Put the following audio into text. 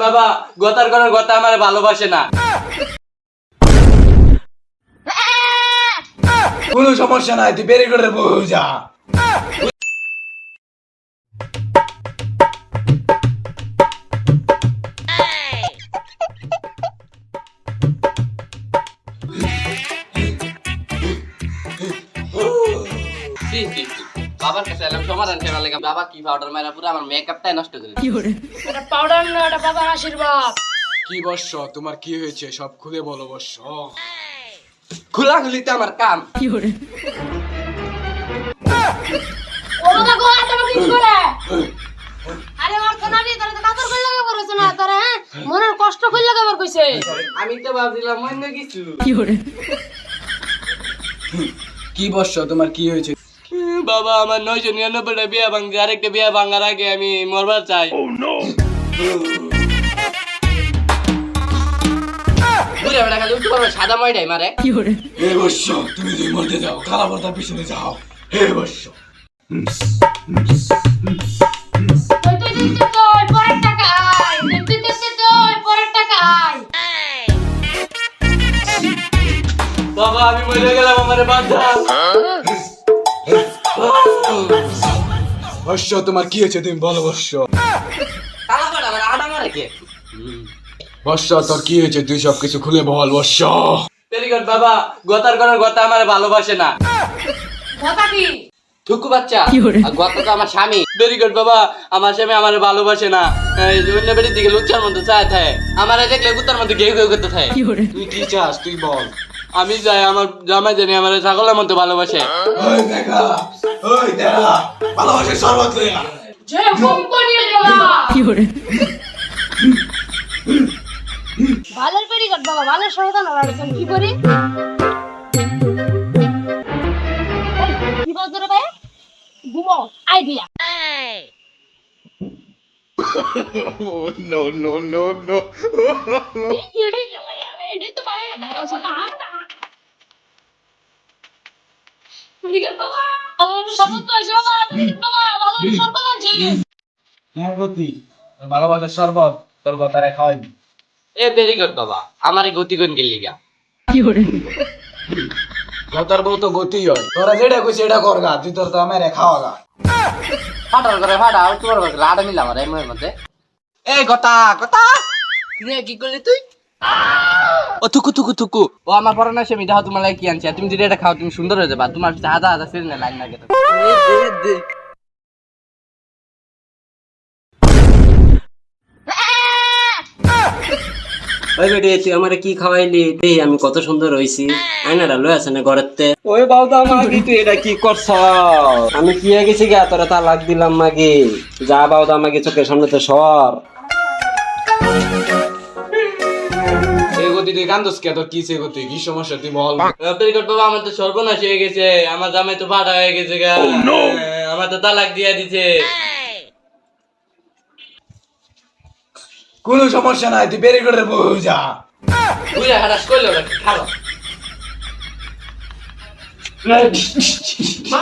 বাবা গতার কোন গতা আমারে ভালোবাসে না। কোনো সমস্যা নাই, তুই ব্যারিকেডের বউ যা। বাবার কাছে এলাম সমাধান করার লাগা। বাবা কি পাউডার মারা পুরো আমার মেকআপটাই নষ্ট করে দিল। এটা পাউডার না, এটা বাবার আশীর্বাদ। কি বর্ষ, তোমার কি হয়েছে সব খুলে বলো বর্ষ। খোলাখুলিতে আমার কাম। ও বাবা গো আটা কি করে? আরে ওর তো নানি তোর তো কাতর কই লাগা করেছ না তোর, হ্যাঁ মনের কষ্ট কই লাগা বার কইছে। আমি তো ভাবছিলাম অন্য কিছু। কি বর্ষ, তোমার কি হয়েছে? বাবা আমার 999টা বিয়া ভাঙছে, আরেকটা বিয়া ভাঙার আগে আমি মরবার চাই। বুড়া বেটা খালি উঠতে পারবে, সাদা ময়টাই মারে। হে বর্ষ, তুমি যদি মরতে যাও খালা পর্দার পিছনে যাও। হে বর্ষ, তুই পরের টাকা আয়, তুই পরের টাকা আয়। বাবা আমি মরে গেলাম, আমারে বাঁচা। বর্ষ তোমার কি হয়েছে তুমি বলো বর্ষ। কালা বেটা আমার আটা মারে কে? বর্ষ তোর কি হয়েছে তুই সবকিছু খুলে বল বর্ষ। ভেরি গুড বাবা, গতার কোন গতা আমারে ভালোবাসে না। কথা কি? থুকু বাচ্চা, আর গত তো আমার স্বামী। ভেরি গুড বাবা, আমার স্বামী আমারে ভালোবাসে না। এই অন্য বেটির দিকে লুচ্চার মতো চায় থাকে, আমারে দেখলে কুত্তার মতো গেউ গেউ করতে থাকে। তুই কি চাস তুই বল। আমি চাই আমার জামাই জানি আমার ছাগলের মতো ভালোবাসে। ওই দেখা, ওই দেখা, ভালোবাসে শরবত লইয়া। যে কোম্পানি গেলা ভালোর পেরি গড বাবা, ভালোর সহতা না রাখছেন কি করি? কি বলছো রে ভাই? ঘুমো idea. No, no, no, no. ভালোবাসার শরবত তোর কথারে খাওয়াইবি। এ ভেরি গুড বাবা, আমারে গতি কোন গেলি গা। গতার বউ তো গতি হয়, তোরা যেটা কইছিস এটা কর গা, তুই তোর তো আমারে খাওয়া গা। ফাটার করে ফাটা, আর তোমার কাছে লাড়া নিলাম আমার এমনের মধ্যে। এই গতা গতা, তুই কি করলি তুই? ও থুকু থুকু থুকু, ও আমার পরানা সে মিঠা তোমার লাগে কি আনছে, তুমি যদি এটা খাও তুমি সুন্দর হয়ে যাবা। তোমার হাজার হাজার সিরিনে লাইন লাগে। ওই বেটি তুই আমারে কি খাওয়াইলি দে, আমি কত সুন্দর হইছি। আয়নাটা লই আছে না ঘরেতে। ওই বাউদা মাগি তুই এটা কি করছ? আমি কি হয়ে গেছি গা, তোরা তালাক দিলাম মাগি। যা বাউদা মাগি চোখের সামনে তো সর। এই গতি তুই কান্দস কে, তোর কি সে গতি, কি সমস্যা তুই বল। ভেরি গুড বাবা, আমার তো সর্বনাশ হয়ে গেছে, আমার জামাই তো ফাটা হয়ে গেছে গা। আমার তো তালাক দিয়া দিছে। কোনো সমস্যা নাই, তুই ব্যারিকেডের বউ যা। বুঝা হারাস করলো নাকি খালো। মা